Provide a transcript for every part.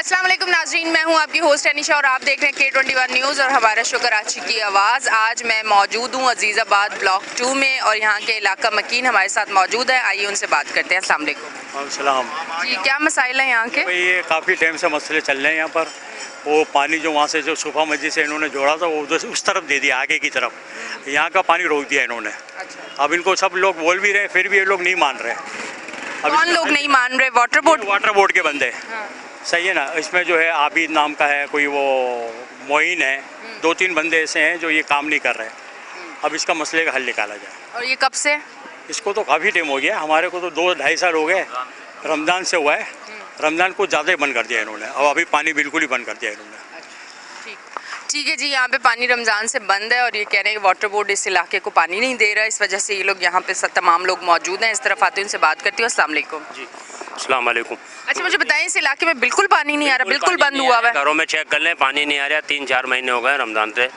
अस्सलाम वालेकुम नाज़रीन, मैं हूं आपकी होस्ट अनीशा और आप देख रहे हैं K21 न्यूज़ और हमारा शो कराची की आवाज़। आज मैं मौजूद हूं अजीज़ाबाद ब्लॉक 2 में और यहां के इलाका मकीन हमारे साथ मौजूद है। आइए उनसे बात करते हैं। अस्सलाम वालेकुम। सलाम जी, क्या मसाइल हैं यहाँ के? भाई ये काफ़ी टाइम से मसले चल रहे हैं यहाँ पर। वो पानी जो वहाँ से जो सुफा मस्जिद से इन्होंने जोड़ा था वो उधर उस तरफ दे दिया, आगे की तरफ। यहाँ का पानी रोक दिया इन्होंने। अच्छा, अब इनको सब लोग बोल भी रहे हैं, फिर भी ये लोग नहीं मान रहे। कौन लोग नहीं मान रहे? वाटर बोर्ड के बंदे। हाँ। सही है ना। इसमें जो है आबिद नाम का है कोई, वो मोइन है, 2-3 बंदे ऐसे हैं जो ये काम नहीं कर रहे। अब इसका मसले का हल निकाला जाए। और ये कब से? इसको तो काफ़ी टाइम हो गया, हमारे को तो 2-2.5 साल हो गए। रमज़ान से हुआ है। रमज़ान को ज़्यादा ही बंद कर दिया इन्होंने। अब अभी पानी बिल्कुल ही बंद कर दिया इन्होंने। ठीक है जी, यहाँ पे पानी रमज़ान से बंद है और ये कह रहे हैं कि वाटर बोर्ड इस इलाके को पानी नहीं दे रहा है, इस वजह से ये लोग यहाँ पे तमाम लोग मौजूद हैं। इस तरफ आते हैं, उनसे बात करती हूँ। अस्सलाम वालेकुम। जी, अस्सलाम वालेकुम। अच्छा, मुझे बताएं, इस इलाके में बिल्कुल पानी नहीं आ रहा? बिल्कुल बंद हुआ हुआ है? घरों में चेक कर लें, पानी नहीं आ रहा। 3-4 महीने हो गए रमज़ान से,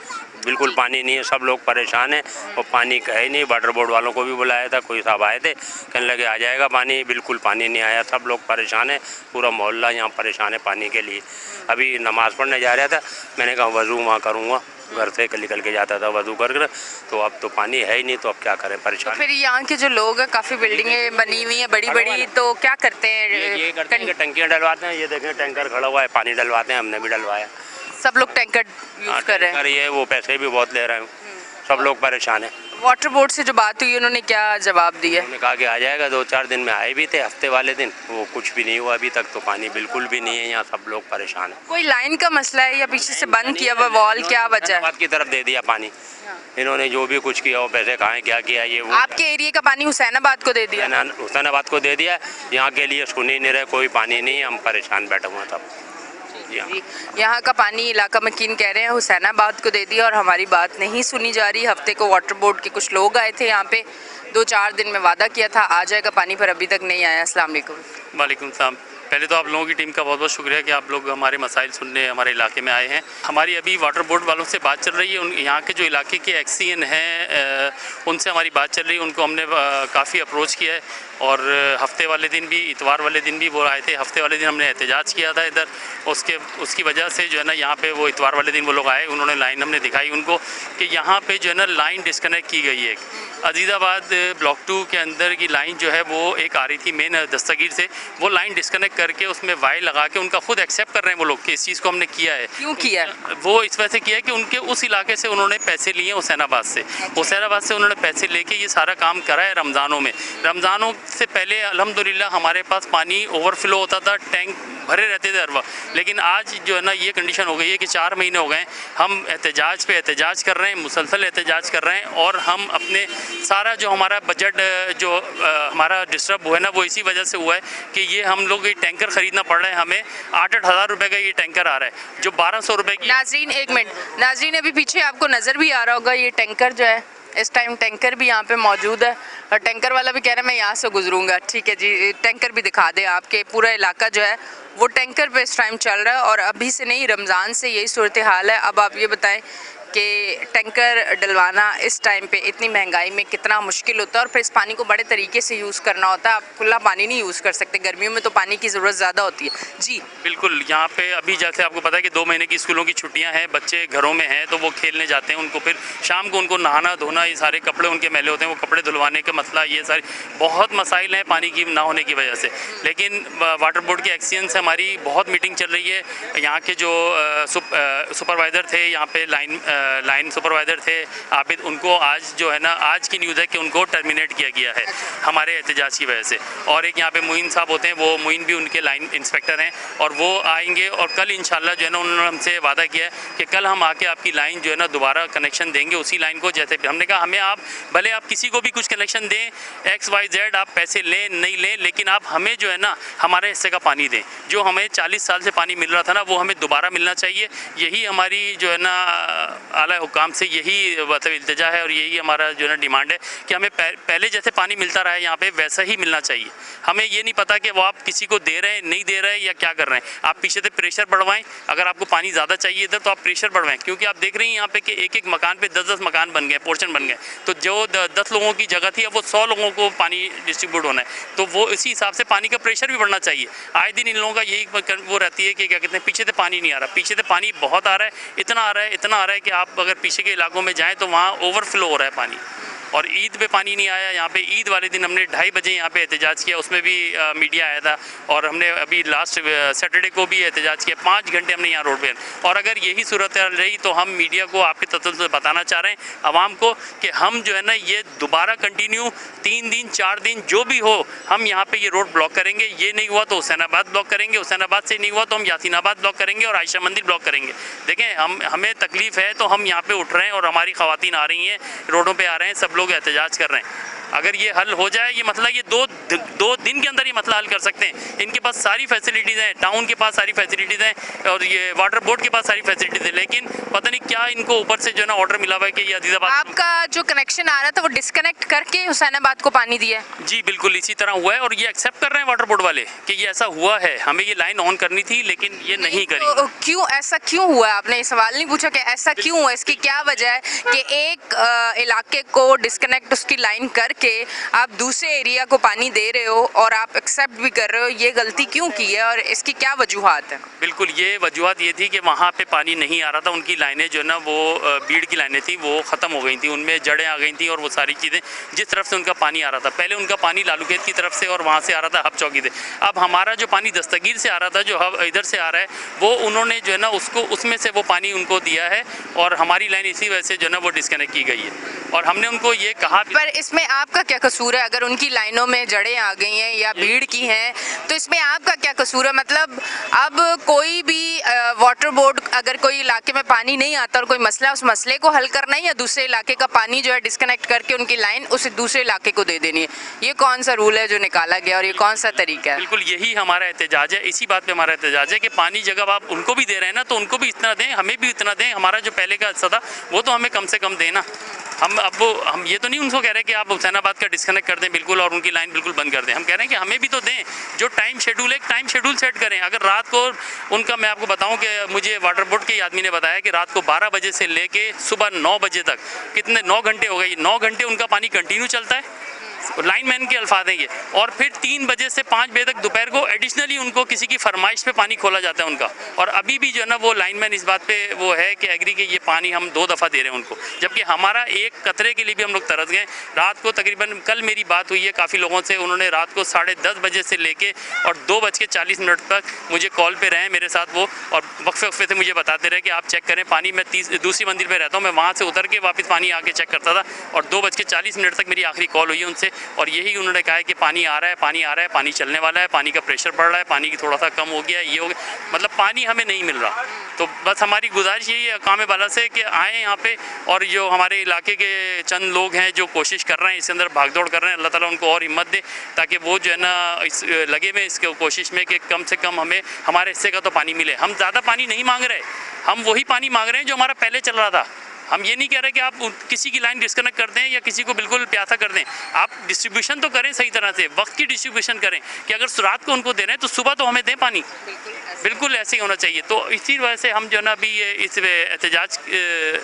बिल्कुल पानी नहीं है। सब लोग परेशान हैं और पानी का है नहीं। वाटर बोर्ड वालों को भी बुलाया था, कोई साहब आए थे, कहने लगे आ जाएगा पानी। बिल्कुल पानी नहीं आया। सब लोग परेशान हैं, पूरा मोहल्ला यहाँ परेशान है पानी के लिए। अभी नमाज़ पढ़ने जा रहा था, मैंने कहा वज़ू वहाँ करूँगा, घर से निकल के जाता था वज़ू कर, तो अब तो पानी है ही नहीं, तो अब क्या करें, परेशान। तो फिर यहाँ के जो लोग हैं, काफ़ी बिल्डिंगें बनी हुई हैं बड़ी बड़ी, तो क्या करते हैं? ये करते हैं कि टंकियाँ डलवाते हैं। ये देखें टैंकर खड़ा हुआ है, पानी डलवाते हैं, हमने भी डलवाया। सब लोग टैंकर यूज़ कर रहे हैं। ये वो पैसे भी बहुत ले रहे हैं, सब लोग परेशान हैं। वाटर बोर्ड से जो बात हुई, उन्होंने क्या जवाब दिया? उन्होंने कहा कि आ जाएगा। 2-4 दिन में आए भी थे, हफ्ते वाले दिन, वो कुछ भी नहीं हुआ अभी तक। तो पानी बिल्कुल भी नहीं है यहाँ, सब लोग परेशान हैं। कोई लाइन का मसला है या पीछे से बंद किया हुआ वॉल, क्या वजह है? की तरफ दे दिया पानी इन्होंने, जो भी कुछ किया वो पैसे कहाँ क्या किया ये वो। आपके एरिया का पानी हुसैनाबाद को दे दिया? हुसैनाबाद को दे दिया। यहाँ के लिए सुन ही नहीं रहे, कोई पानी नहीं है, हम परेशान बैठे हुए हैं तब। जी, यहाँ का पानी इलाका मकीन कह रहे हैं हुसैनाबाद को दे दिया और हमारी बात नहीं सुनी जा रही। हफ्ते को वाटर बोर्ड के कुछ लोग आए थे यहाँ पे, 2-4 दिन में वादा किया था आ जाएगा पानी, पर अभी तक नहीं आया। अस्सलाम वालेकुम। वालेकुम सलाम। पहले तो आप लोगों की टीम का बहुत बहुत शुक्रिया कि आप लोग हमारे मसाइल सुनने हमारे इलाके में आए हैं। हमारी अभी वाटर बोर्ड वालों से बात चल रही है। यहाँ के जो इलाके के एक्सीएन हैं उनसे हमारी बात चल रही है। उनको हमने काफ़ी अप्रोच किया है और हफ्ते वाले दिन भी, इतवार वाले दिन भी वो आए थे। हफ्ते वाले दिन हमने एहतजाज किया था इधर, उसकी वजह से जो है ना यहाँ पे वो इतवार वाले दिन वो लोग आए, उन्होंने लाइन हमने दिखाई उनको कि यहाँ पे जो है ना लाइन डिस्कनेक्ट की गई है। अजीज़ाबाद ब्लॉक 2 के अंदर की लाइन जो है वो एक आ रही थी मेन दस्तगीर से, वो लाइन डिस्कनेक्ट करके उसमें वायर लगा के उनका खुद एक्सेप्ट कर रहे हैं वो लोग कि इस चीज़ को हमने किया है। क्यों किया? वो इस वजह से किया है कि उनके उस इलाके से उन्होंने पैसे लिए हुसैनाबाद से। हुसैनाबाद से उन्होंने पैसे लेके ये सारा काम करा है रमज़ानों में। रमज़ानों से पहले अल्हम्दुलिल्लाह हमारे पास पानी ओवरफ्लो होता था, टैंक भरे रहते थे हर वक्त। लेकिन आज जो है ना ये कंडीशन हो गई है कि 4 महीने हो गए हम एहतजाज पे एहतजाज कर रहे हैं, मुसलसल एहतजाज कर रहे हैं। और हम अपने सारा जो हमारा बजट जो हमारा डिस्टर्ब हुआ है ना, वो इसी वजह से हुआ है कि ये हम लोग ये टैंकर ख़रीदना पड़ रहा है। हमें 8-8 हज़ार रुपये का ये टैंकर आ रहा है, जो 1200 रुपये की। नाज़रीन एक मिनट, नाज़रीन अभी पीछे आपको नज़र भी आ रहा होगा ये टैंकर जो है, इस टाइम टैंकर भी यहाँ पे मौजूद है और टैंकर वाला भी कह रहा है मैं यहाँ से गुजरूंगा। ठीक है जी, टैंकर भी दिखा दें। आपके पूरा इलाका जो है वो टैंकर पे इस टाइम चल रहा है और अभी से नहीं, रमज़ान से यही सूरत हाल है। अब आप ये बताएं कि टैंकर डलवाना इस टाइम पे इतनी महंगाई में कितना मुश्किल होता है और फिर इस पानी को बड़े तरीके से यूज़ करना होता है। आप खुला पानी नहीं यूज़ कर सकते, गर्मियों में तो पानी की ज़रूरत ज़्यादा होती है। जी बिल्कुल, यहाँ पे अभी जैसे आपको पता है कि 2 महीने की स्कूलों की छुट्टियां हैं, बच्चे घरों में हैं तो वो खेलने जाते हैं। उनको फिर शाम को उनको नहाना धोना, ये सारे कपड़े उनके मैले होते हैं, वो कपड़े धुलवाने का मसला, ये सारी बहुत मसाइल हैं पानी की ना होने की वजह से। लेकिन वाटर बोर्ड के एक्सीएन से हमारी बहुत मीटिंग चल रही है। यहाँ के जो सुपरवाइज़र थे, यहाँ पे लाइन सुपरवाइज़र थे आबिद, उनको आज जो है ना आज की न्यूज़ है कि उनको टर्मिनेट किया गया है हमारे एहतजाज की वजह से। और एक यहाँ पे मोइन साहब होते हैं, वो मोइन भी उनके लाइन इंस्पेक्टर हैं और वो आएंगे और कल इंशाल्लाह जो है ना उन्होंने हमसे वादा किया है कि कल हम आके आपकी लाइन जो है ना दोबारा कनेक्शन देंगे उसी लाइन को। जैसे हमने कहा हमें आप भले आप किसी को भी कुछ कनेक्शन दें, XYZ आप पैसे लें नहीं लें, लेकिन आप हमें जो है ना हमारे हिस्से का पानी दें। जो हमें 40 साल से पानी मिल रहा था ना वो हमें दोबारा मिलना चाहिए। यही हमारी जो है ना आला हुकाम से यही मतलब इल्तिजा है और यही हमारा जो है ना डिमांड है कि हमें पहले जैसे पानी मिलता रहा है यहाँ पे वैसा ही मिलना चाहिए। हमें ये नहीं पता कि वो आप किसी को दे रहे हैं नहीं दे रहे हैं या क्या कर रहे हैं। आप पीछे से प्रेशर बढ़वाएं, अगर आपको पानी ज़्यादा चाहिए इधर तो आप प्रेशर बढ़वाएं, क्योंकि आप देख रहे हैं यहाँ पे कि एक एक मकान पे 10-10 मकान बन गए, पोर्शन बन गए। तो जो 10 लोगों की जगह थी अब वो 100 लोगों को पानी डिस्ट्रीब्यूट होना है, तो वो इसी हिसाब से पानी का प्रेशर भी बढ़ना चाहिए। आए दिन इन लोगों का यही वो रहती है कि क्या कहते हैं पीछे से पानी नहीं आ रहा, पीछे से पानी बहुत आ रहा है, इतना आ रहा है, इतना आ रहा है कि आप अगर पीछे के इलाकों में जाएँ तो वहाँ ओवरफ्लो हो रहा है पानी। और ईद पे पानी नहीं आया यहाँ पे। ईद वाले दिन हमने 2:30 बजे यहाँ पे एहतजाज किया, उसमें भी मीडिया आया था और हमने अभी लास्ट सैटरडे को भी एहतजाज किया। 5 घंटे हमने यहाँ रोड पे। और अगर यही सूरत रही तो हम मीडिया को आपके तसल्सल से बताना चाह रहे हैं आवाम को कि हम जो है ना ये दोबारा कंटिन्यू 3 दिन 4 दिन जो भी हो हम यहाँ पे ये रोड ब्लॉक करेंगे। ये नहीं हुआ तो हुसैनाबाद ब्लॉक करेंगे, हुसैनाबाद से नहीं हुआ तो हम यासीनाबाद ब्लॉक करेंगे और आयशा मंदिर ब्लॉक करेंगे। देखें हमें तकलीफ़ है तो हम यहाँ पे उठ रहे हैं और हमारी ख़वातीन आ रही हैं, रोडों पे आ रहे हैं, सब लोग एहतजाज कर रहे हैं। अगर ये हल हो जाए, ये मसला ये दो दिन के अंदर ये मसला हल कर सकते हैं। इनके पास सारी फैसिलिटीज़ हैं, टाउन के पास सारी फैसिलिटीज़ हैं और ये वाटर बोर्ड के पास सारी फैसिलिटीज़ है, लेकिन पता नहीं क्या इनको ऊपर से जो है ना ऑर्डर मिला हुआ है कि ये अजीज़ाबाद। आपका जो कनेक्शन आ रहा था वो डिस्कनेक्ट करके हुसैनाबाद को पानी दिया है? जी बिल्कुल इसी तरह हुआ है और ये एक्सेप्ट कर रहे हैं वाटर बोर्ड वाले कि ये ऐसा हुआ है। हमें ये लाइन ऑन करनी थी लेकिन ये नहीं करी। तो क्यों ऐसा क्यों हुआ? आपने ये सवाल नहीं पूछा कि ऐसा क्यों हुआ, इसकी क्या वजह है कि एक इलाके को डिस्कनेक्ट उसकी लाइन करके आप दूसरे एरिया को पानी दे रहे हो और आप एक्सेप्ट भी कर रहे हो, ये गलती क्यों की है और इसकी क्या वजूहात है? बिल्कुल ये वजूहत ये थी कि वहाँ पे पानी नहीं आ रहा था। उनकी लाइनें जो है ना वो बीड़ की लाइनें थी वो ख़त्म हो गई थी, उनमें जड़ें आ गई थी और वो सारी चीज़ें जिस तरफ से उनका पानी आ रहा था। पहले उनका पानी लालूखेत की तरफ से और वहाँ से आ रहा था हब चौकी से। अब हमारा जो पानी दस्तगीर से आ रहा था, जो हब इधर से आ रहा है, वो उन्होंने जो है ना उसको उसमें से वो पानी उनको दिया है और हमारी लाइन इसी वजह से जो है ना वो डिस्कनेक्ट की गई है। और हमने उनको ये कहा। पर इसमें आपका क्या कसूर है? अगर उनकी लाइनों में जड़ें आ गई हैं या भीड़ की हैं तो इसमें आपका क्या कसूर है? मतलब अब कोई भी वाटर बोर्ड अगर कोई इलाके में पानी नहीं आता और कोई मसला, उस मसले को हल करना है या दूसरे इलाके का पानी जो है डिस्कनेक्ट करके उनकी लाइन उस दूसरे इलाके को दे देनी है? ये कौन सा रूल है जो निकाला गया और ये कौन सा तरीका है? बिल्कुल यही हमारा एहतजाज है, इसी बात पे हमारा एहतजाज है कि पानी जगह आप उनको भी दे रहे हैं ना तो उनको भी इतना दें, हमें भी इतना दें। हमारा जो पहले का हिस्सा था वो तो हमें कम से कम देना। हम ये तो नहीं उनको कह रहे कि आप हुसैनाबाद का डिस्कनेक्ट कर दें बिल्कुल और उनकी लाइन बिल्कुल बंद कर दें। हम कह रहे हैं कि हमें भी तो दें, जो टाइम शेड्यूल है एक टाइम शेड्यूल सेट करें। अगर रात को उनका, मैं आपको बताऊं कि मुझे वाटर बोर्ड के आदमी ने बताया कि रात को 12 बजे से लेके सुबह 9 बजे तक कितने 9 घंटे हो गए, 9 घंटे उनका पानी कंटिन्यू चलता है, लाइनमैन के अल्फाज हैं ये। और फिर 3 बजे से 5 बजे तक दोपहर को एडिशनली उनको किसी की फरमाइश पे पानी खोला जाता है उनका। और अभी भी जो है ना वो लाइनमैन इस बात पे वो है कि एग्री कि ये पानी हम 2 दफ़ा दे रहे हैं उनको, जबकि हमारा एक कतरे के लिए भी हम लोग तरस गए। रात को तकरीबन, कल मेरी बात हुई है काफ़ी लोगों से, उन्होंने रात को 10:30 बजे से लेके और 2:40 तक मुझे कॉल पे रहे मेरे साथ वो, और वक्फे से मुझे बताते रहे कि आप चेक करें पानी। मैं दूसरी मंजिल पर रहता हूँ, मैं वहाँ से उतर के वापस पानी आके चेक करता था और 2:40 तक मेरी आखिरी कॉल हुई उनसे और यही उन्होंने कहा है कि पानी आ रहा है, पानी आ रहा है, पानी चलने वाला है, पानी का प्रेशर बढ़ रहा है, पानी की थोड़ा सा कम हो गया, ये हो गया, मतलब पानी हमें नहीं मिल रहा। तो बस हमारी गुजारिश यही है काम बाला से कि आएँ यहाँ पे और जो हमारे इलाके के चंद लोग हैं जो कोशिश कर रहे हैं इसके अंदर भागदौड़ कर रहे हैं, अल्लाह ताला उनको और हिम्मत दे ताकि वो जो है ना इस लगे में इस कोशिश में कि कम से कम हमें हमारे हिस्से का तो पानी मिले। हम ज़्यादा पानी नहीं मांग रहे, हम वही पानी मांग रहे हैं जो हमारा पहले चल रहा था। हम ये नहीं कह रहे कि आप किसी की लाइन डिस्कनेक्ट कर दें या किसी को बिल्कुल प्यासा कर दें। आप डिस्ट्रीब्यूशन तो करें सही तरह से, वक्त की डिस्ट्रीब्यूशन करें कि अगर रात को उनको दे रहे हैं तो सुबह तो हमें दें पानी, बिल्कुल ऐसे ही होना चाहिए। तो इसी वजह से हम जो है ना अभी इस एहतजाज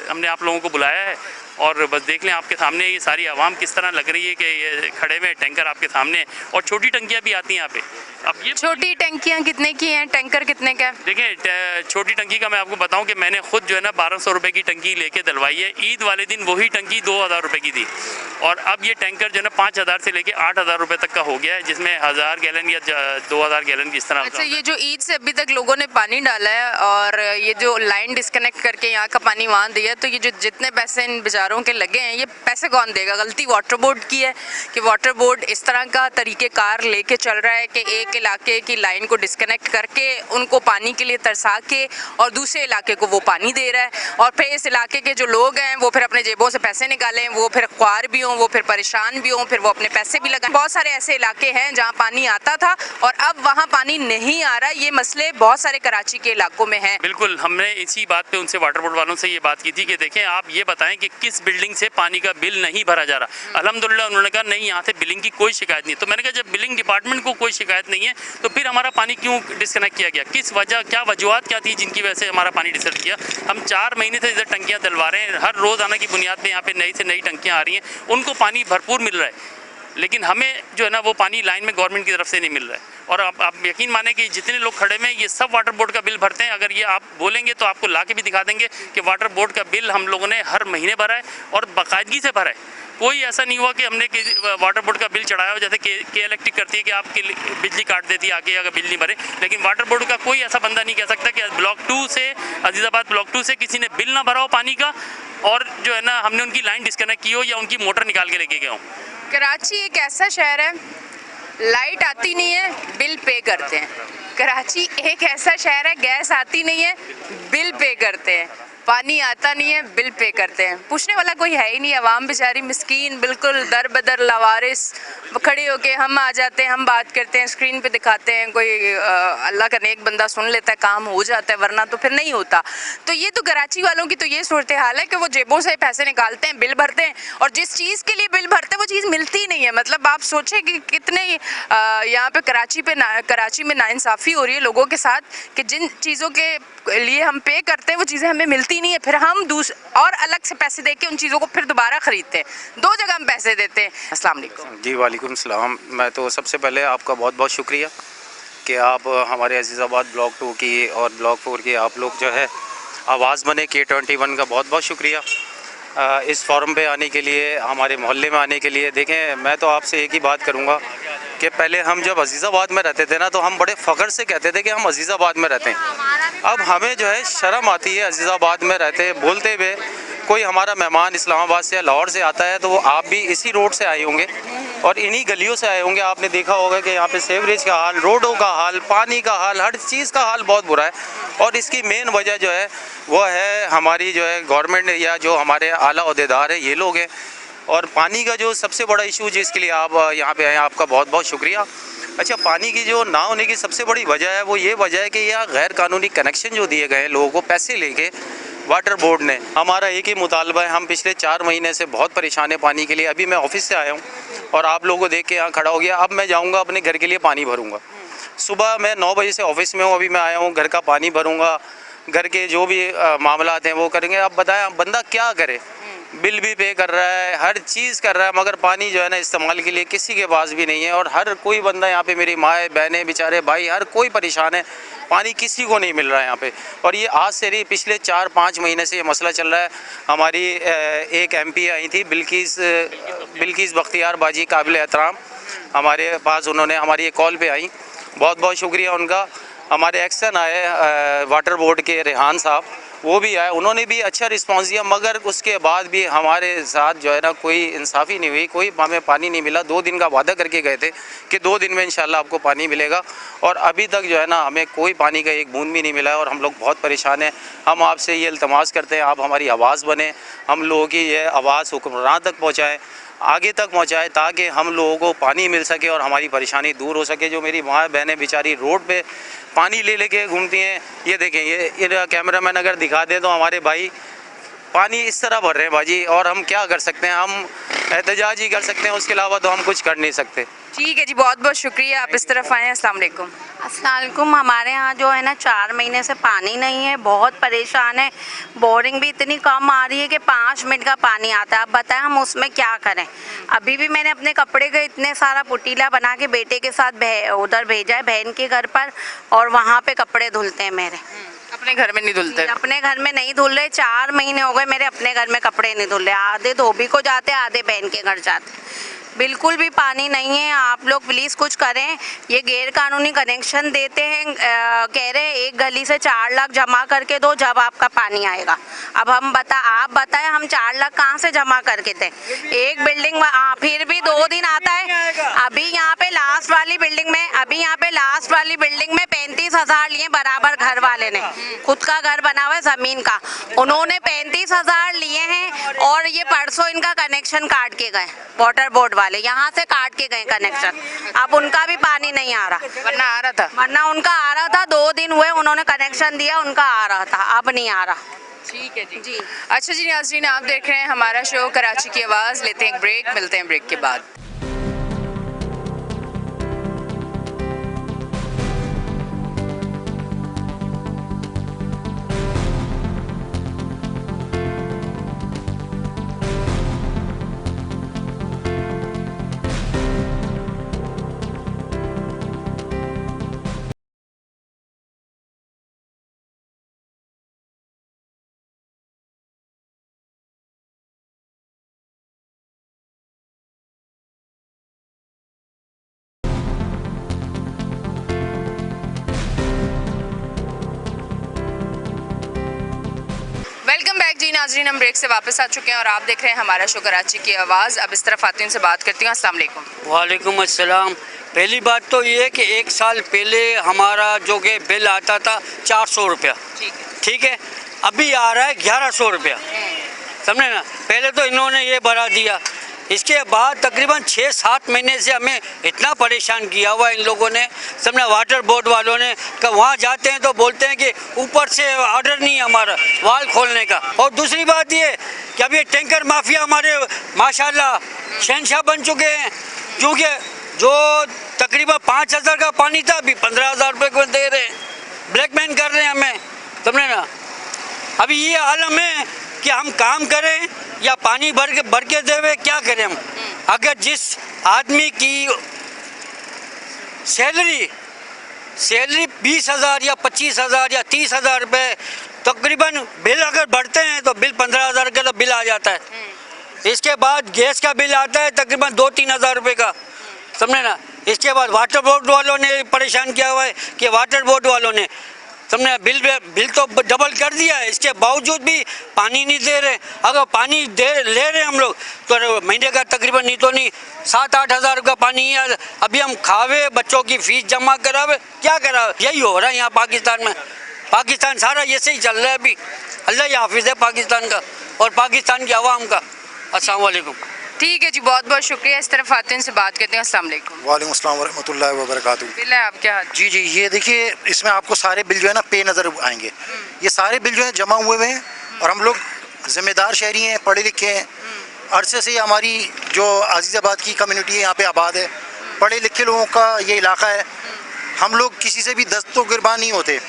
हमने आप लोगों को बुलाया है और बस देख लें आपके सामने ये सारी आवाम किस तरह लग रही है कि ये खड़े हुए टैंकर आपके सामने, और छोटी टंकियाँ भी आती हैं यहाँ पे। अब ये छोटी टंकियाँ कितने की हैं, टैंकर कितने का है? देखिए छोटी टंकी का मैं आपको बताऊं कि मैंने खुद जो है ना 1200 रुपये की टंकी लेके डलवाई है। ईद वाले दिन वही टंकी 2000 रुपये की थी और अब ये टैंकर जो है ना 5000 से लेके 8000 रुपये तक का हो गया है, जिसमें 1000 गैलन या 2000 गैलन की इस तरह। अच्छा, ये जो ईद से अभी तक लोगों ने पानी डाला है और ये जो लाइन डिस्कनेक्ट करके यहाँ का पानी वहाँ दिया, तो ये जो जितने पैसे इन बेचारों हज़ारों के लगे हैं, ये पैसे कौन देगा? गलती वाटर बोर्ड की है कि वाटर बोर्ड इस तरह का तरीक़ेकार लेके चल रहा है कि एक इलाके की लाइन को डिस्कनेक्ट करके उनको पानी के लिए तरसा के और दूसरे इलाके को वो पानी दे रहा है, और फिर इस इलाके के जो लोग हैं वो फिर अपने जेबों से पैसे निकालें, वो फिर ख्वार भी हों, वो फिर परेशान भी हों, फिर वो अपने पैसे भी लगाएं। बहुत सारे ऐसे इलाके हैं जहाँ पानी आता था और अब वहाँ पानी नहीं आ रहा। ये मसले बहुत सारे कराची के इलाकों में हैं। बिल्कुल, हमने इसी बात पे उनसे वाटर बोर्ड वालों से ये बात की थी कि देखें आप ये बताएं कि किस बिल्डिंग से पानी का बिल नहीं भरा जा रहा। अल्हम्दुलिल्लाह उन्होंने कहा नहीं, यहाँ से बिलिंग की कोई शिकायत नहीं। तो मैंने कहा जब बिलिंग डिपार्टमेंट को कोई शिकायत नहीं है तो फिर हमारा पानी क्यों डिस्कनेक्ट किया गया? किस वजह, क्या वजूहत क्या थी जिनकी वजह से हमारा पानी डिस्कनेक्ट किया? हम 4 महीने से इधर टंकियाँ डलवा रहे हैं, हर रोज़ाना की बुनियाद पर यहाँ पे नई से नई टंकियाँ आ रही हैं, उनको पानी भरपूर मिल रहा है, लेकिन हमें जो है ना वो पानी लाइन में गवर्नमेंट की तरफ से नहीं मिल रहा है। और आप यकीन माने कि जितने लोग खड़े में ये सब वाटर बोर्ड का बिल भरते हैं। अगर ये आप बोलेंगे तो आपको ला के भी दिखा देंगे कि वाटर बोर्ड का बिल हम लोगों ने हर महीने भरा है और बाकायदगी से भरा है। कोई ऐसा नहीं हुआ कि हमने वाटर बोर्ड का बिल चढ़ाया हो, जैसे के इलेक्ट्रिक करती है कि आपकी बिजली काट देती है आगे अगर बिल नहीं भरे। लेकिन वाटर बोर्ड का कोई ऐसा बंदा नहीं कह सकता कि ब्लॉक 2 से, अजीज़ाबाद ब्लॉक 2 से किसी ने बिल ना भरा हो पानी का और जो है ना हमने उनकी लाइन डिस्कनेक्ट की हो या उनकी मोटर निकाल के लेके गए हों। कराची एक ऐसा शहर है, लाइट आती नहीं है, बिल पे करते हैं। कराची एक ऐसा शहर है, गैस आती नहीं है, बिल पे करते हैं। पानी आता नहीं है, बिल पे करते हैं। पूछने वाला कोई है ही नहीं। आवाम बेचारी मिस्कीन बिल्कुल दर बदर लावारिस खड़े होके हम आ जाते हैं, हम बात करते हैं, स्क्रीन पे दिखाते हैं, कोई अल्लाह का नेक बंदा सुन लेता है, काम हो जाता है, वरना तो फिर नहीं होता। तो ये तो कराची वालों की तो ये सूरत हाल है कि वो जेबों से पैसे निकालते हैं, बिल भरते हैं, और जिस चीज़ के लिए बिल भरते हैं वो चीज़ मिलती नहीं है। मतलब आप सोचें कि कितने यहाँ पे कराची में नाइंसाफ़ी हो रही है लोगों के साथ कि जिन चीज़ों के लिए हम पे करते हैं वो चीज़ें हमें मिलती नहीं है, फिर हम और अलग से पैसे दे के उन चीज़ों को फिर दोबारा ख़रीदते हैं। 2 जगह हम पैसे देते हैं। अस्सलाम वालेकुम। जी वालेकुम सलाम। मैं तो सबसे पहले आपका बहुत बहुत शुक्रिया कि आप हमारे अजीज़ाबाद ब्लॉक 2 की और ब्लॉक 4 की आप लोग जो है आवाज़ बने। K21 का बहुत बहुत शुक्रिया इस फोरम पे आने के लिए, हमारे मोहल्ले में आने के लिए। देखें, मैं तो आपसे एक ही बात करूँगा कि पहले हम जब अजीज़ाबाद में रहते थे ना तो हम बड़े फ़ख्र से कहते थे कि हम अजीज़ाबाद में रहते हैं। अब हमें जो है शर्म आती है अजीज़ाबाद में रहते बोलते हुए। कोई हमारा मेहमान इस्लामाबाद से या लाहौर से आता है तो वो आप भी इसी रोड से आए होंगे और इन्हीं गलियों से आए होंगे। आपने देखा होगा कि यहाँ पे सीवरेज का हाल, रोडों का हाल, पानी का हाल, हर चीज़ का हाल बहुत बुरा है। और इसकी मेन वजह जो है वो है हमारी जो है गवर्नमेंट या जो हमारे आला ओहदेदार है, ये लोग हैं। और पानी का जो सबसे बड़ा इशू जिसके लिए आप यहाँ पे आए, आपका बहुत बहुत शुक्रिया। अच्छा, पानी की जो ना होने की सबसे बड़ी वजह है वो ये वजह है कि यह गैर कानूनी कनेक्शन जो दिए गए हैं लोगों को पैसे लेके वाटर बोर्ड ने। हमारा एक ही मुतालबा है, हम पिछले 4 महीने से बहुत परेशान है पानी के लिए। अभी मैं ऑफिस से आया हूँ और आप लोगों को देख के यहाँ खड़ा हो गया। अब मैं जाऊँगा अपने घर के लिए पानी भरूँगा। सुबह मैं 9 बजे से ऑफिस में हूँ, अभी मैं आया हूँ, घर का पानी भरूँगा, घर के जो भी मामला हैं वो करेंगे। अब बताएं बंदा क्या करे? बिल भी पे कर रहा है, हर चीज़ कर रहा है, मगर पानी जो है ना इस्तेमाल के लिए किसी के पास भी नहीं है। और हर कोई बंदा यहाँ पे, मेरी माँ बहनें, बेचारे भाई, हर कोई परेशान है। पानी किसी को नहीं मिल रहा है यहाँ पे। और ये आज से नहीं, पिछले 4-5 महीने से ये मसला चल रहा है। हमारी एक MP आई थी बिल्किस बख्तियार बाजी, काबिल एहतराम, हमारे पास उन्होंने हमारी एक कॉल पे आई, बहुत बहुत शुक्रिया उनका। हमारे एक्शन आए वाटर बोर्ड के रेहान साहब, वो भी आए, उन्होंने भी अच्छा रिस्पांस दिया, मगर उसके बाद भी हमारे साथ जो है ना कोई इंसाफ़ी नहीं हुई, कोई हमें पानी नहीं मिला। 2 दिन का वादा करके गए थे कि 2 दिन में इंशाल्लाह आपको पानी मिलेगा, और अभी तक जो है ना हमें कोई पानी का एक बूंद भी नहीं मिला है और हम लोग बहुत परेशान हैं। हम आपसे ये इल्तमास करते हैं आप हमारी आवाज़ बने, हम लोगों की ये आवाज़ हुक्मरान तक पहुँचाएँ, आगे तक पहुँचाए, ताकि हम लोगों को पानी मिल सके और हमारी परेशानी दूर हो सके। जो मेरी माँ बहनें बेचारी रोड पे पानी ले लेके घूमती हैं, ये देखें, ये कैमरामैन अगर दिखा दे तो हमारे भाई पानी इस तरह भर रहे हैं बाजी। और हम क्या कर सकते हैं? हम एहतजाज ही कर सकते हैं, उसके अलावा तो हम कुछ कर नहीं सकते। ठीक है जी, बहुत बहुत शुक्रिया, आप इस तरफ आए हैं। अस्सलाम वालेकुम। अस्सलाम वालेकुम। हमारे यहाँ जो है ना 4 महीने से पानी नहीं है, बहुत परेशान है। बोरिंग भी इतनी कम आ रही है कि 5 मिनट का पानी आता है। अब बताएं हम उसमें क्या करें? अभी भी मैंने अपने कपड़े का इतने सारा पुटीला बना के बेटे के साथ उधर भेजा है बहन के घर पर, और वहाँ पे कपड़े धुलते हैं मेरे। अपने घर में नहीं धुलते? अपने घर में नहीं धुल रहे, 4 महीने हो गए मेरे अपने घर में कपड़े नहीं धुल रहे। आधे धोबी को जाते, आधे बहन के घर जाते। बिल्कुल भी पानी नहीं है। आप लोग प्लीज़ कुछ करें। ये गैर कानूनी कनेक्शन देते हैं, कह रहे हैं 1 गली से 4 लाख जमा करके दो जब आपका पानी आएगा। अब आप बताएं हम 4 लाख कहाँ से जमा करके दें? एक बिल्डिंग फिर भी 2 दिन आता है। अभी यहाँ पे लास्ट वाली बिल्डिंग में 35,000 लिए बराबर घर वाले ने, खुद का घर बना हुआ है ज़मीन का, उन्होंने 35,000 लिए हैं। और ये परसों इनका कनेक्शन काट के गए, वाटर बोर्ड वाले यहाँ से काट के गए कनेक्शन। अब उनका भी पानी नहीं आ रहा, वरना आ रहा था। वरना उनका आ रहा था। 2 दिन हुए उन्होंने कनेक्शन दिया, उनका आ रहा था, अब नहीं आ रहा। ठीक है जी। जी। अच्छा जी नाज़रीन, आप देख रहे हैं हमारा शो कराची की आवाज़। लेते हैं एक ब्रेक, मिलते हैं ब्रेक के बाद। वेलकम बैक जी नाजरीन, हम ब्रेक से वापस आ चुके हैं और आप देख रहे हैं हमारा शो कराची की आवाज़। अब इस तरफ आती हूँ, से बात करती हूँ। अस्सलाम वालेकुम। वालेकुम अस्सलाम। पहली बात तो ये कि 1 साल पहले हमारा जो कि बिल आता था 400 रुपया, ठीक है। ठीक है, अभी आ रहा है 1100 रुपया, समझे ना। पहले तो इन्होंने ये बढ़ा दिया, इसके बाद तकरीबन 6-7 महीने से हमें इतना परेशान किया हुआ इन लोगों ने, समझे, वाटर बोर्ड वालों ने। कि वहाँ जाते हैं तो बोलते हैं कि ऊपर से ऑर्डर नहीं है हमारा वाल खोलने का। और दूसरी बात ये कि अभी टैंकर माफिया हमारे माशाल्लाह शहनशाह बन चुके हैं, क्योंकि जो तकरीबन 5,000 का पानी था अभी 15,000 रुपये को दे रहे हैं, ब्लैकमेल कर रहे हैं हमें, समझे ना। अभी ये आलम है कि हम काम करें या पानी भर के देवे, क्या करें हम। अगर जिस आदमी की सैलरी 20,000 या 25,000 या 30,000 रुपये, तकरीबन बिल अगर बढ़ते हैं तो बिल 15,000 का तो बिल आ जाता है। इसके बाद गैस का बिल आता है तकरीबन 2-3 हज़ार रुपये का, समझे ना। इसके बाद वाटर बोर्ड वालों ने परेशान किया हुआ है कि वाटर बोर्ड वालों ने, समझे, बिल तो डबल कर दिया है, इसके बावजूद भी पानी नहीं दे रहे। अगर पानी ले रहे हम लोग तो महीने का तकरीबन नहीं तो नहीं 7-8 हज़ार का पानी है। अभी हम खावे, बच्चों की फीस जमा करावे, क्या करावे, यही हो रहा है यहाँ पाकिस्तान में। पाकिस्तान सारा ऐसे ही चल रहा है अभी। अल्लाह ही हाफिज़ है पाकिस्तान का और पाकिस्तान की आवाम का। अस्सलाम वालेकुम। ठीक है जी, बहुत बहुत शुक्रिया। इस तरफ आते हैं, से बात करते हैं। अस्सलाम वालेकुम। वालेकुम अस्सलाम वरहमतुल्लाहि वबरकातुहू। बिल है आपके हाथ? जी जी, ये देखिए, इसमें आपको सारे बिल जो है ना पे नज़र आएंगे। ये सारे बिल जो है जमा हुए हैं और हम लोग ज़िम्मेदार शहरी हैं, पढ़े लिखे हैं। अरसे से हमारी जो अजीज़ाबाद की कम्युनिटी है यहाँ पे आबाद है, पढ़े लिखे लोगों का ये इलाका है। हम लोग किसी से भी दस्तो गिरबान नहीं होते,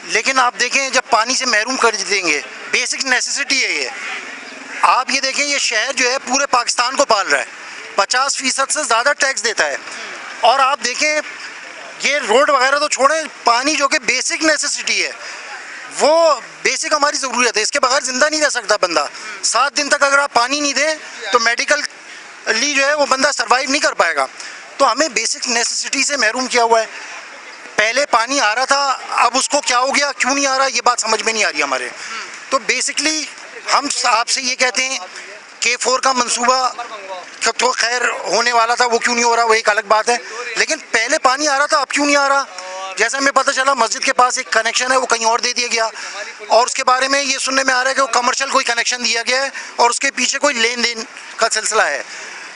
लेकिन आप देखें जब पानी से महरूम कर देंगे, बेसिक नेसेसिटी है ये। आप ये देखें, ये शहर जो है पूरे पाकिस्तान को पाल रहा है, 50% से ज़्यादा टैक्स देता है। और आप देखें, ये रोड वगैरह तो छोड़ें, पानी जो कि बेसिक नेसेसिटी है, वो बेसिक हमारी ज़रूरत है, इसके बगैर ज़िंदा नहीं रह सकता बंदा। 7 दिन तक अगर आप पानी नहीं दें तो मेडिकली जो है वो बंदा सर्वाइव नहीं कर पाएगा। तो हमें बेसिक नेसेसिटी से महरूम किया हुआ है। पहले पानी आ रहा था, अब उसको क्या हो गया, क्यों नहीं आ रहा, ये बात समझ में नहीं आ रही हमारे। तो बेसिकली हम आपसे ये कहते हैं K4 का मंसूबा तो खैर होने वाला था, वो क्यों नहीं हो रहा वो एक अलग बात है, लेकिन पहले पानी आ रहा था, अब क्यों नहीं आ रहा। जैसे हमें पता चला मस्जिद के पास एक कनेक्शन है, वो कहीं और दे दिया गया, और उसके बारे में ये सुनने में आ रहा है कि वो कमर्शियल कोई कनेक्शन दिया गया है और उसके पीछे कोई लेन देन का सिलसिला है।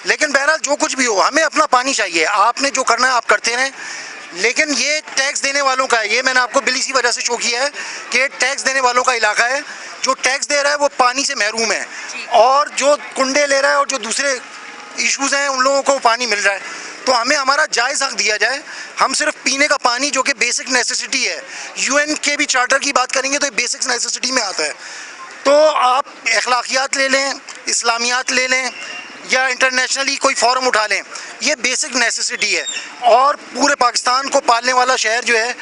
लेकिन बहरहाल जो कुछ भी हो, हमें अपना पानी चाहिए। आपने जो करना है आप करते रहें, लेकिन ये टैक्स देने वालों का है। ये मैंने आपको बिल इसी वजह से शो किया है कि टैक्स देने वालों का इलाका है। जो टैक्स दे रहा है वो पानी से महरूम है, और जो कुंडे ले रहा है और जो दूसरे इश्यूज़ हैं उन लोगों को पानी मिल रहा है। तो हमें हमारा जायज़ हक़ दिया जाए। हम सिर्फ पीने का पानी जो कि बेसिक नेसेसिटी है, UN के भी चार्टर की बात करेंगे तो ये बेसिक नेसेसिटी में आता है। तो आप अखलाकियात ले लें, इस्लामियात ले लें, या इंटरनेशनली कोई फॉर्म उठा लें, ये बेसिक नेसेसिटी है। और पूरे पाकिस्तान को पालने वाला शहर जो है,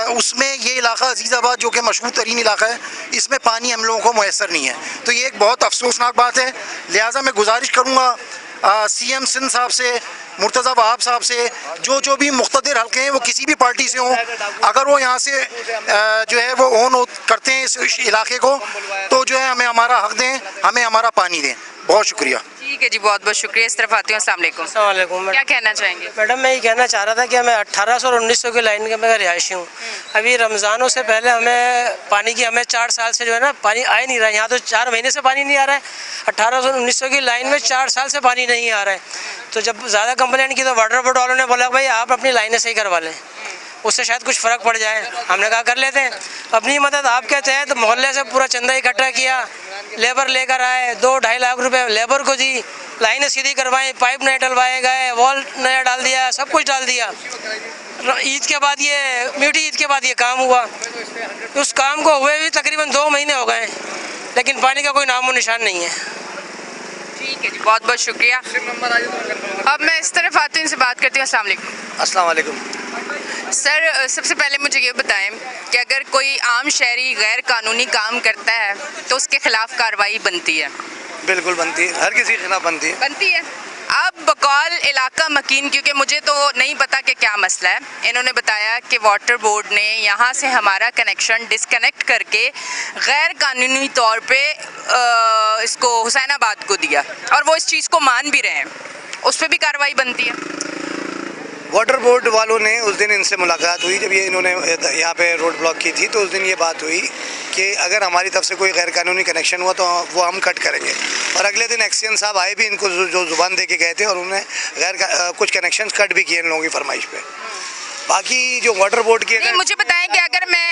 उसमें ये इलाका अजीज़ाबाद जो कि मशहूर तरीन इलाका है, इसमें पानी हम लोगों को मैसर नहीं है। तो ये एक बहुत अफसोसनाक बात है। लिहाजा मैं गुजारिश करूँगा CM सिंध साहब से, मुर्तज़ा वहाब साहब से, जो भी मुख्तदिर हल्के हैं वो किसी भी पार्टी से हों, अगर वो यहाँ से जो है वो ओन करते हैं इस इलाके को, तो जो है हमें हमारा हक दें, हमें हमारा पानी दें। बहुत शुक्रिया। ठीक है जी, बहुत बहुत शुक्रिया। इस तरफ आती हूँ। अस्सलाम वालेकुम। अस्सलाम वालेकुम। क्या कहना चाहेंगे? मैडम मैं ये कहना चाह रहा था कि हमें 1800 और 1900 की लाइन का मैं रिहायशी हूँ। अभी रमज़ानों से पहले हमें पानी की 4 साल से जो है ना पानी आ ही नहीं रहा है। यहाँ तो 4 महीने से पानी नहीं आ रहा है। 1800 और 1900 की लाइन में 4 साल से पानी नहीं आ रहा है। तो जब ज़्यादा कंप्लेंट की तो वाटर बोर्ड वालों ने बोला भाई आप अपनी लाइनें सही करवा लें, उससे शायद कुछ फ़र्क पड़ जाए। हमने कहा कर लेते हैं अपनी मदद आपके तहत। तो मोहल्ले से पूरा चंदा इकट्ठा किया, लेबर लेकर आए, 2-2.5 लाख रुपए लेबर को दी, लाइनें सीधी करवाएं, पाइप नए डलवाए गए, वॉल नया डाल दिया, सब कुछ डाल दिया। ईद के बाद ये म्यूटी ईद के बाद ये काम हुआ। उस काम को हुए भी तकरीबन 2 महीने हो गए, लेकिन पानी का कोई नामो निशान नहीं है। ठीक है जी, बहुत बहुत शुक्रिया। अब मैं इस तरफ आती हूँ, इनसे बात करती हूँ। अस्सलाम वालेकुम। अस्सलाम वालेकुम। सर, सबसे पहले मुझे ये बताएं कि अगर कोई आम शहरी गैर कानूनी काम करता है तो उसके खिलाफ कार्रवाई बनती है? बिल्कुल बनती है, हर किसी के खिलाफ बनती है। बनती है। अब बकौल इलाका मकीन, क्योंकि मुझे तो नहीं पता कि क्या मसला है, इन्होंने बताया कि वाटर बोर्ड ने यहाँ से हमारा कनेक्शन डिस्कनेक्ट करके गैर कानूनी तौर पे इसको हुसैनाबाद को दिया, और वो इस चीज़ को मान भी रहे हैं। उस पर भी कार्रवाई बनती है? वाटर बोर्ड वालों ने उस दिन इनसे मुलाकात हुई जब ये इन्होंने यहाँ पे रोड ब्लॉक की थी, तो उस दिन ये बात हुई कि अगर हमारी तरफ से कोई गैर कानूनी कनेक्शन हुआ तो वो हम कट करेंगे। और अगले दिन एक्सीएन साहब आए भी, इनको जो ज़ुबान दे के गए थे, और उन्होंने कुछ कनेक्शन कट भी किए इन लोगों की फरमाइश पे। बाकी जो वाटर बोर्ड की, नहीं, मुझे बताएं कि अगर मैं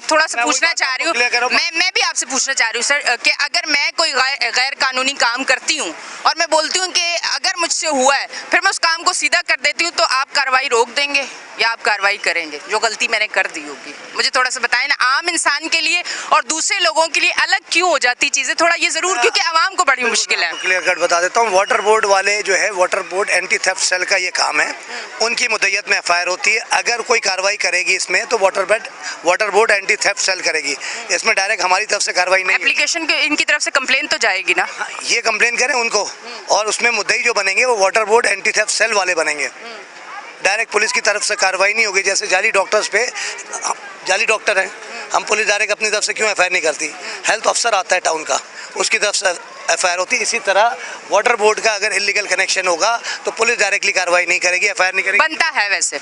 थोड़ा सा पूछना चाह रही हूँ, मैं भी आपसे पूछना चाह रही हूँ सर, कि अगर मैं कोई गैर कानूनी काम करती हूँ और मैं बोलती हूँ कि अगर मुझसे हुआ है, फिर मैं उस काम को सीधा कर देती हूँ, तो आप कार्रवाई रोक देंगे या आप कार्रवाई करेंगे जो गलती मैंने कर दी होगी? मुझे थोड़ा सा बताएं ना, आम इंसान के लिए और दूसरे लोगों के लिए अलग क्यों हो जाती चीज़ें, थोड़ा ये ज़रूर, क्योंकि आवाम को बड़ी मुश्किल है। क्लियर कट बता देता हूँ। वाटर बोर्ड वाले जो है, water board anti theft cell का ये काम है, उनकी मुद्दत में FIR होती है। अगर कोई कार्रवाई करेगी इसमें तो water board anti theft cell करेगी, इसमें डायरेक्ट हमारी तरफ से कार्रवाई नहीं। एप्लीकेशन इनकी तरफ से कंप्लेन तो जाएगी ना? ये कंप्लेन करें उनको, और उसमें मुद्दई जो बनेंगे वो water board anti theft cell वाले बनेंगे। डायरेक्ट पुलिस की तरफ से कार्रवाई नहीं होगी। जैसे जाली डॉक्टर्स पे, जाली डॉक्टर हैं, हम पुलिस डायरेक्ट अपनी तरफ से क्यों FIR नहीं करती? हेल्थ अफसर आता है टाउन का, उसकी तरफ से FIR होती है। इसी तरह वाटर बोर्ड का अगर इलीगल कनेक्शन होगा तो पुलिस डायरेक्टली कार्रवाई नहीं करेगी, FIR नहीं करेगी। बनता है, वैसे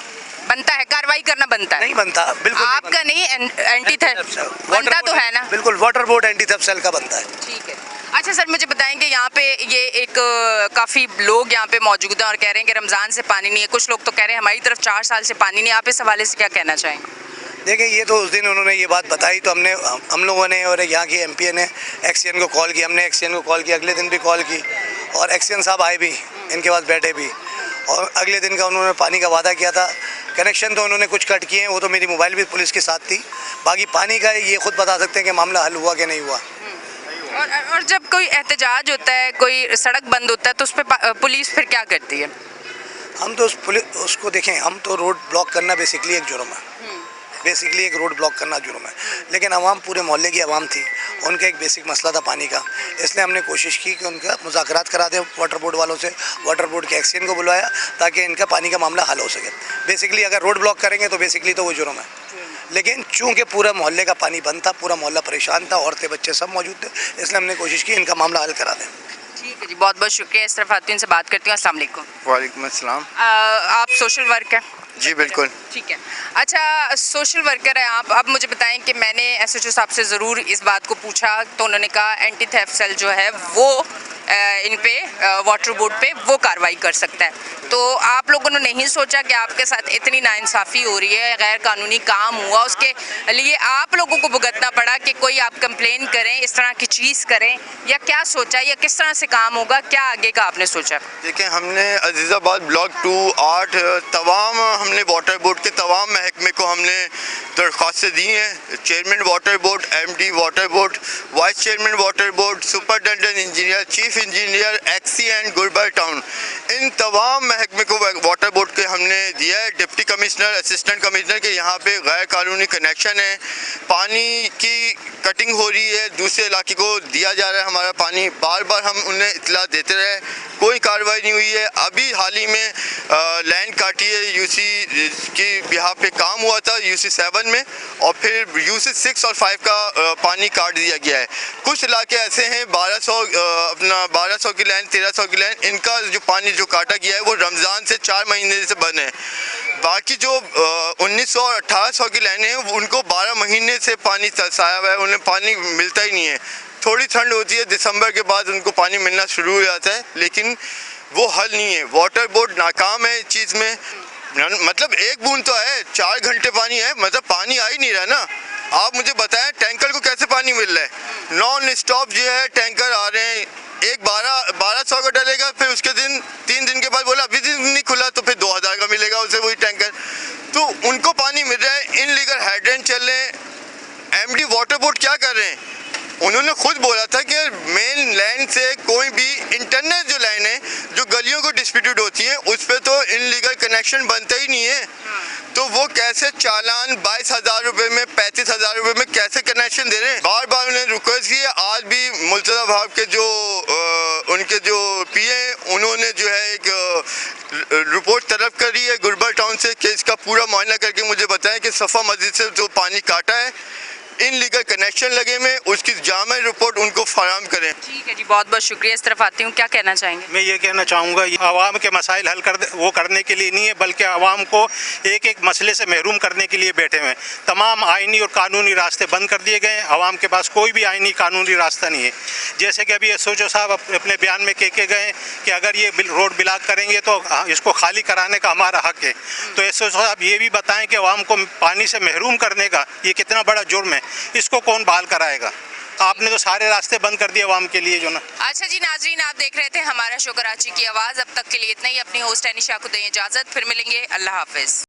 बनता है, कार्रवाई करना बनता है? नहीं बनता, बिल्कुल आपका नहीं, एंटी थेफ्ट बनता तो है ना? बिल्कुल, water board anti theft cell का बनता है। ठीक है। अच्छा सर, मुझे बताएं कि यहाँ पे ये एक काफ़ी लोग यहाँ पे मौजूद हैं और कह रहे हैं कि रमज़ान से पानी नहीं है। कुछ लोग तो कह रहे हैं हमारी तरफ 4 साल से पानी नहीं है। आप इस हवाले से क्या कहना चाहेंगे? देखिए, ये तो उस दिन उन्होंने ये बात बताई तो हम लोगों ने और यहाँ की MP ने एक्सीएन को कॉल किया, हमने एक्सीएन को कॉल किया, अगले दिन भी कॉल की, और एक्सीएन साहब आए भी, इनके पास बैठे भी, और अगले दिन का उन्होंने पानी का वादा किया था। कनेक्शन तो उन्होंने कुछ कट किए हैं, वो तो मेरी मोबाइल भी पुलिस के साथ थी। बाकी पानी का ये खुद बता सकते हैं कि मामला हल हुआ कि नहीं हुआ। और जब कोई एहतजाज होता है, कोई सड़क बंद होता है, तो उस पर पुलिस फिर क्या करती है? हम तो उसको देखें, हम तो रोड ब्लॉक करना बेसिकली एक जुर्म है, बेसिकली एक रोड ब्लॉक करना जुर्म है। लेकिन आवाम, पूरे मोहल्ले की आवाम थी, उनका एक बेसिक मसला था पानी का, इसलिए हमने कोशिश की कि उनका मुज़ाकरात करा दें वाटर बोर्ड वालों से। वाटर बोर्ड के एक्सीएन को बुलवाया ताकि इनका पानी का मामला हल हो सके। बेसिकली अगर रोड ब्लॉक करेंगे तो बेसिकली तो वो जुर्म है, लेकिन चूँकि पूरा मोहल्ले का पानी बंद था, पूरा मोहल्ला परेशान था, औरतें बच्चे सब मौजूद थे, इसलिए हमने कोशिश की इनका मामला हल करा दें। ठीक है जी, बहुत बहुत शुक्रिया। इस तरफ आती हूँ, इनसे बात करती हूँ। अस्सलाम वालेकुम। वालेकुम अस्सलाम। आप सोशल वर्क है? जी बिल्कुल। ठीक है। अच्छा, सोशल वर्कर है आप। अब मुझे बताएं कि मैंने SHO साहब से ज़रूर इस बात को पूछा, तो उन्होंने कहा एंटी थेफ्ट सेल जो है वो इन पे वाटर बोर्ड पे वो कार्रवाई कर सकता है। तो आप लोगों ने नहीं सोचा कि आपके साथ इतनी नाइंसाफ़ी हो रही है, गैर कानूनी काम हुआ, उसके लिए आप लोगों को भुगतना पड़ा कि कोई आप कंप्लेन करें, इस तरह की चीज़ करें, या क्या सोचा, या किस तरह से काम होगा, क्या आगे का आपने सोचा? देखिए, हमने अजीज़ाबाद ब्लॉक 2, 8 तमाम हमने वाटर बोर्ड के तमाम महकमे को हमने दरख्वास्तें दी हैं। Chairman water board, MD water board, vice chairman water board, superintendent engineer, chief engineer, XEN Gulberg town, इन तमाम महकमे को वाटर बोर्ड के हमने दिया है। डिप्टी कमिश्नर, असिस्टेंट कमिश्नर के यहाँ पे गैर कानूनी कनेक्शन है, पानी की कटिंग हो रही है, दूसरे इलाके को दिया जा रहा है हमारा पानी, बार बार हम उन्हें इतला देते रहे, कोई कार्रवाई नहीं हुई है। अभी हाल ही में लैंड काटी है, यूसी की बिहार पे काम हुआ था यूसी 7 में, और फिर यूसी 6 और 5 का पानी काट दिया गया है। कुछ इलाके ऐसे हैं 1200 की लाइन, 1300 की लाइन, इनका जो पानी जो काटा गया है वो रमज़ान से 4 महीने से बंद है। बाकी जो 1900 और 1800 की लाइनें हैं उनको 12 महीने से पानी तरसाया हुआ है, उन्हें पानी मिलता ही नहीं है। थोड़ी ठंड होती है दिसंबर के बाद उनको पानी मिलना शुरू हो जाता है, लेकिन वो हल नहीं है। वाटर बोर्ड नाकाम है इस चीज़ में, मतलब एक बूंद तो है, 4 घंटे पानी है, मतलब पानी आ ही नहीं रहा ना। आप मुझे बताएं टैंकर को कैसे पानी मिल रहा है? नॉन स्टॉप जो है टैंकर आ रहे हैं, एक 1200 का डलेगा, फिर उसके 3 दिन के बाद बोला अभी दिन नहीं खुला, तो फिर 2000 का मिलेगा उसे वही टैंकर। तो उनको पानी मिल रहा है, इनलीगल हाइड्रेंट चल रहे हैं। एमडी वाटर बोर्ड क्या कर रहे हैं? उन्होंने खुद बोला था कि मेन लाइन से कोई भी इंटरनल जो लाइन है जो गलियों को डिस्प्यूटेड होती है उस पर तो इनलीगल कनेक्शन बनता ही नहीं है। तो वो कैसे चालान 22,000 रुपये में, 35,000 रुपये में कैसे कनेक्शन दे रहे हैं? बार बार उन्हें रिक्वेस्ट की है। आज भी मुल्तज़ा भाव के जो उनके जो पीए उन्होंने जो है एक रिपोर्ट तलब करी है गुरबर टाउन से कि इसका पूरा मुआयना करके मुझे बताएं कि सफ़ा मस्जिद से जो पानी काटा है इनलीगल कनेक्शन लगे में, उसकी जामा रिपोर्ट उनको फराहम करें। ठीक है जी, बहुत बहुत शुक्रिया। इस तरफ आती हूँ, क्या कहना चाहेंगे? मैं ये कहना चाहूँगा आवाम के मसाइल हल करने के लिए नहीं है, बल्कि आवाम को एक एक मसले से महरूम करने के लिए बैठे हुए हैं। तमाम आइनी और कानूनी रास्ते बंद कर दिए गए हैं, आवाम के पास कोई भी आइनी कानूनी रास्ता नहीं है। जैसे कि अभी एसओ साहब अपने बयान में कह के गए कि अगर ये रोड ब्लॉक करेंगे तो इसको खाली कराने का हमारा हक है। तो एसओ साहब ये भी बताएं कि आवाम को पानी से महरूम करने का ये कितना बड़ा जुर्म है, इसको कौन बहाल कराएगा? आपने तो सारे रास्ते बंद कर दिए आवाम के लिए जो ना। अच्छा जी नाजरीन, आप देख रहे थे हमारा शो कराची की आवाज़। अब तक के लिए इतना ही। अपनी होस्ट एनिशा को दें इजाज़त, फिर मिलेंगे। अल्लाह हाफिज़।